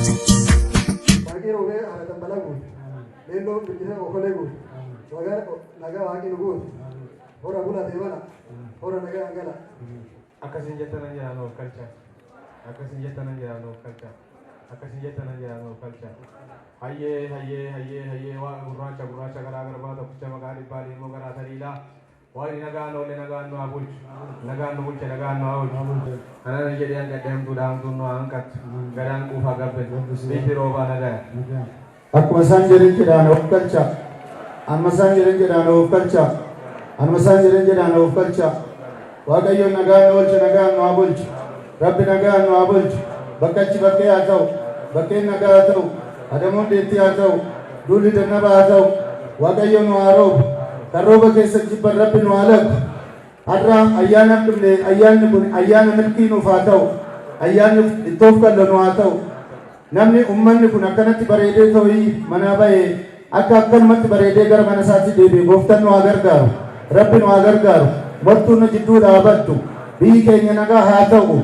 Bagi rohe ada tambala gu. Lelo bijhe okole gu. Wagar naga wagi gu. Ora bula devana. Ora naga angala. Akasin jatan aja no culture. Akasin jatan aja no culture. Akasin jatan aja no culture. Haye wa gurracha gara gara ba to kucha magari bali mo gara tharila. Wai nagano abul. Nagano bulche nagano abul. Anan jadi ang gadem tudang tuno angkat. Gadang ku hagabe. Bitiro ba naga. Akmasan jirin kidano culture. Anmasan jirin kidano culture. Anmasan jirin kidano culture. Wagayo nagano bulche nagano abul. Rabbi nagano abul. Bakachi bakke atau. Bakke naga atau. Adamu deti atau. Duli danaba atau. Wagayo no arob. Karoba kesa jibar Rabbi no alag. Adra ayana kumne ayana milki no fatau. Ayana itofka no atau. Namni umman ni kun akkanatti bareedee ta'ii mana ba'ee akka akkanumatti bareedee gara mana isaatti deebi'e gooftaan nu gargaaru Rabbi nu gargaaru wattuu nu jidduu dhaabattu biyyi keenya nagaa haa ta'u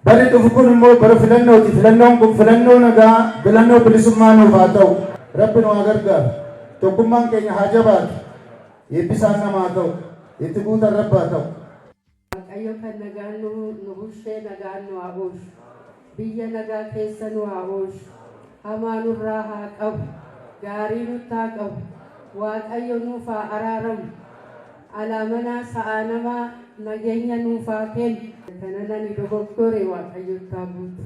bari dhufu kun immoo bara filannooti filannoon kun filannoo nagaa filannoo bilisummaa nuuf haa ta'u Rabbi nu gargaaru tokkummaan keenya haa jabaatu eebbisaan namaa haa ta'u itti guutan Rabbi haa ta'u. Waaqayyo kan nagaan nu bulchee nagaan nu haa bulchu. Biyya nagaa keessa nu haa oolchu. Hamaa nurraa haa qabu. Gaarii nutti haa qabu. Waaqayyo nuuf haa araaramu. Alaamanaa sa'aa namaa nageenya nuuf haa kennu. Kana nani dogoggore Waaqayyotti haa guutu.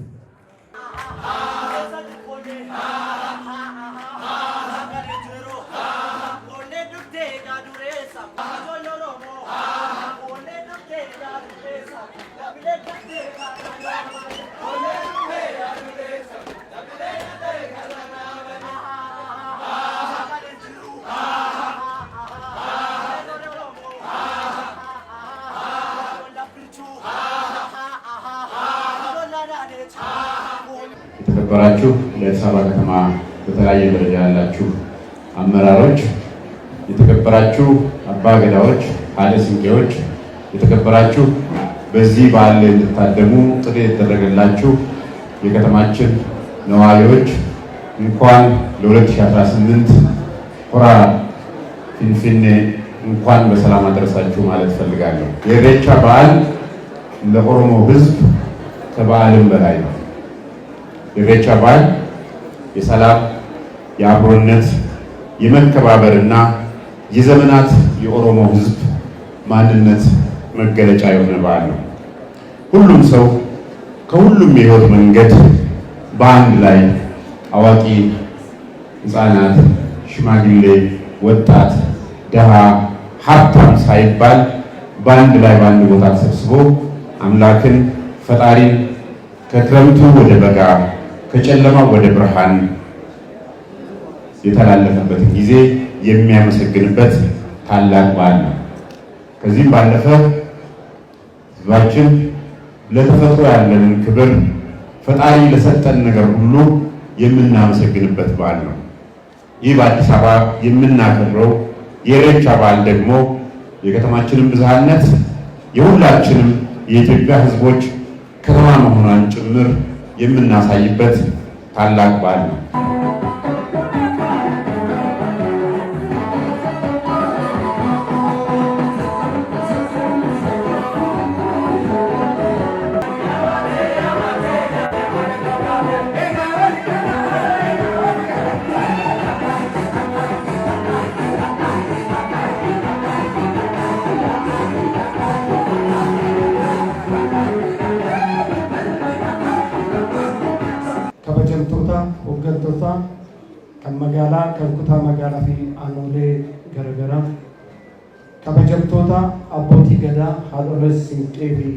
የተከበራችሁ ለአዲስ አበባ ከተማ በተለያየ ደረጃ ያላችሁ አመራሮች፣ የተከበራችሁ አባገዳዎች፣ ሀደ ስንቄዎች፣ የተከበራችሁ በዚህ በዓል እንድታደሙ ጥሪ የተደረገላችሁ የከተማችን ነዋሪዎች እንኳን ለ2018 ሆራ ፊንፊኔ እንኳን በሰላም አደረሳችሁ ማለት ፈልጋለሁ። የኢሬቻ በዓል ለኦሮሞ ሕዝብ ከበዓልም በላይ ነው። የኢሬቻ በዓል የሰላም፣ የአብሮነት፣ የመከባበርና የዘመናት የኦሮሞ ሕዝብ ማንነት መገለጫ የሆነ በዓል ነው። ሁሉም ሰው ከሁሉም የህይወት መንገድ በአንድ ላይ አዋቂ፣ ህፃናት፣ ሽማግሌ፣ ወጣት፣ ደሃ፣ ሀብታም ሳይባል በአንድ ላይ በአንድ ቦታ ተሰብስቦ አምላክን ፈጣሪን ከክረምቱ ወደ በጋ ከጨለማ ወደ ብርሃን የተላለፈበትን ጊዜ የሚያመሰግንበት ታላቅ በዓል ነው። ከዚህም ባለፈ ህዝባችን ለተፈጥሮ ያለንን ክብር ፈጣሪ ለሰጠን ነገር ሁሉ የምናመሰግንበት በዓል ነው። ይህ በአዲስ አበባ የምናከብረው የኢሬቻ በዓል ደግሞ የከተማችንን ብዝሃነት የሁላችንም የኢትዮጵያ ህዝቦች ከተማ መሆኗን ጭምር የምናሳይበት ታላቅ በዓል ነው። kan magaalaa kan kutaa magaalaa fi aanolee garagaraa kabajamtoota abbootii gadaa haadholee siinqee fi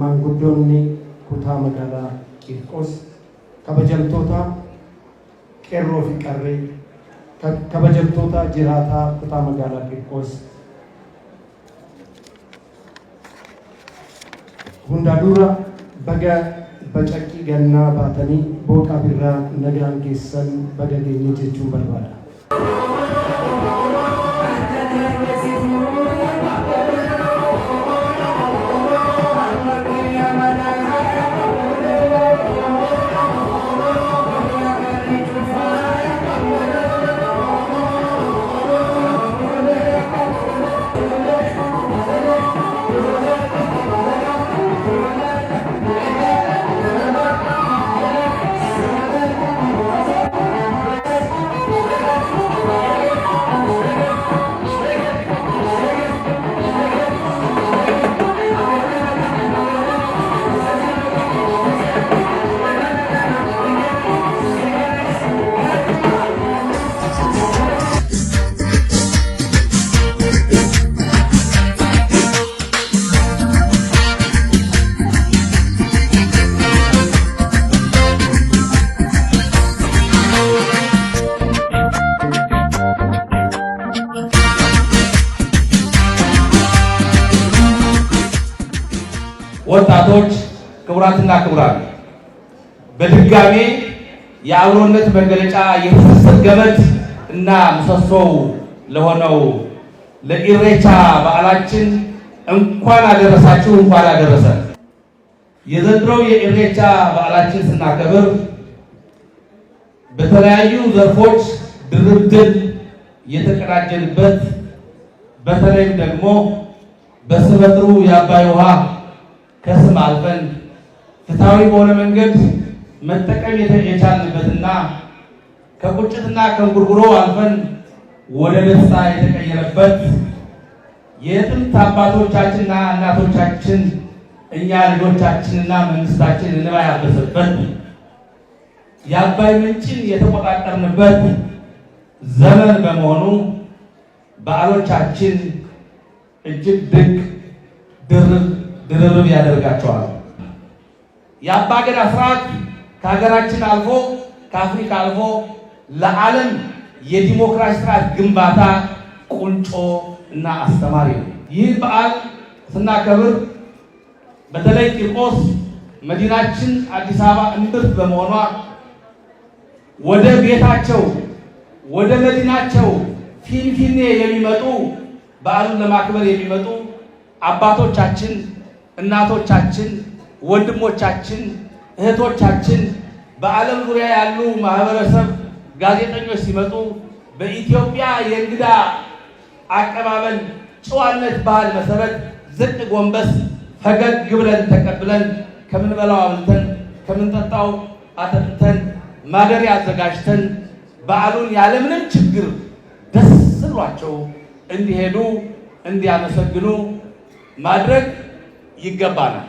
maanguddoonni kutaa magaalaa Qiirqos kabajamtoota qeerroo fi qarree kabajamtoota jiraataa kutaa magaalaa Qiirqos hunda dura baga bacaqii gannaa baatanii booqaa birraa nagaan keessan baga geenye jechuun barbaada. ወጣቶች፣ ክቡራትና ክቡራን በድጋሜ የአብሮነት መገለጫ የትስስር ገመድ እና ምሰሶው ለሆነው ለኢሬቻ በዓላችን እንኳን አደረሳችሁ፣ እንኳን አደረሰ። የዘንድሮው የኢሬቻ በዓላችን ስናከብር በተለያዩ ዘርፎች ድርብ ድል የተቀዳጀንበት በተለይም ደግሞ በስመጥሩ የአባይ ውሃ ከስም አልፈን ፍትሃዊ በሆነ መንገድ መጠቀም የቻልንበትና ከቁጭትና ከእንጉርጉሮ አልፈን ወደ ደስታ የተቀየረበት የጥንት አባቶቻችንና እናቶቻችን እኛ ልጆቻችንና መንግስታችን እንባ ያበሰበት የአባይ ምንጭን የተቆጣጠርንበት ዘመን በመሆኑ በዓሎቻችን እጅግ ድንቅ ድርብ ያደርጋቸዋል። የአባገዳ ስርዓት ከሀገራችን አልፎ ከአፍሪካ አልፎ ለዓለም የዲሞክራሲ ስርዓት ግንባታ ቁንጮ እና አስተማሪ ነው። ይህ በዓል ስናከብር በተለይ ቂርቆስ መዲናችን አዲስ አበባ እምብርት በመሆኗ ወደ ቤታቸው ወደ መዲናቸው ፊንፊኔ የሚመጡ በዓሉን ለማክበር የሚመጡ አባቶቻችን፣ እናቶቻችን፣ ወንድሞቻችን፣ እህቶቻችን በዓለም ዙሪያ ያሉ ማህበረሰብ ጋዜጠኞች ሲመጡ በኢትዮጵያ የእንግዳ አቀባበል ጨዋነት ባህል መሰረት ዝቅ ጎንበስ ፈገግ ብለን ተቀብለን ከምንበላው አብልተን ከምንጠጣው አጠጥተን ማደሪያ አዘጋጅተን በዓሉን ያለምንም ችግር ደስ ብሏቸው እንዲሄዱ እንዲያመሰግኑ ማድረግ ይገባናል።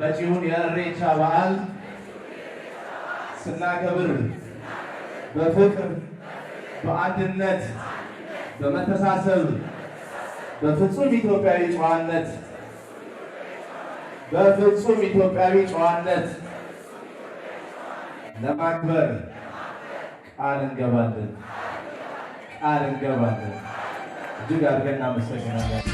መጪውን የኢሬቻ በዓል ስናከብር በፍቅር በአንድነት በመተሳሰብ በፍጹም ኢትዮጵያዊ ጨዋነት ለማክበር ቃል እንገባለን። እጅግ አድርገን እናመሰግናለን።